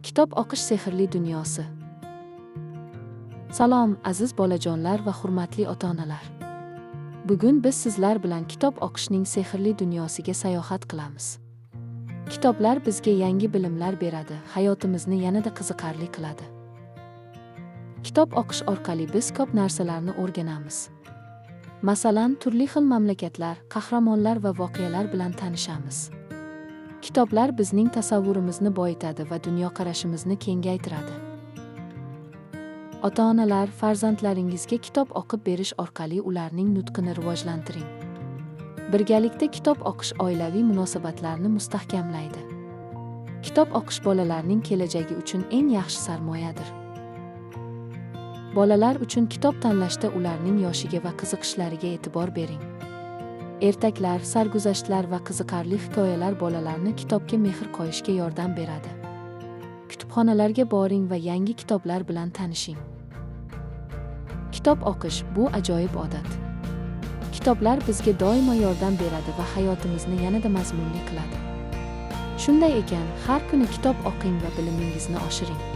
Kitob o'qish sehrli dunyosi. Salom, aziz bolajonlar va hurmatli ota-onalar. Bugun biz sizlar bilan kitob o'qishning sehrli dunyosiga sayohat qilamiz. Kitoblar bizga yangi bilimlar beradi, hayotimizni yanada qiziqarli qiladi. Kitob o'qish orqali biz ko'p narsalarni o'rganamiz. Masalan, turli xil mamlakatlar, qahramonlar va voqealar bilan tanishamiz. Kitoblar bizning tasavvurimizni boyitadi va dunyoqarashimizni kengaytiradi. Ota-onalar, farzandlaringizga kitob o'qib berish orqali ularning nutqini rivojlantiring. Birgalikda kitob o'qish oilaviy munosabatlarni mustahkamlaydi. Kitob o'qish bolalarning kelajagi uchun eng yaxshi sarmoyadir. Bolalar uchun kitob tanlashda ularning yoshiga va qiziqishlariga e'tibor bering. Ertaklar, sarguzashtlar va qiziqarli hikoyalar bolalarni kitobga mehr qo'yishga yordam beradi. Kutubxonalarga boring va yangi kitoblar bilan tanishing. Kitob o'qish bu ajoyib odat. Kitoblar bizga doimo yordam beradi va hayotimizni yanada mazmunli qiladi. Shunday ekan, har kuni kitob o'qing va bilimingizni oshiring.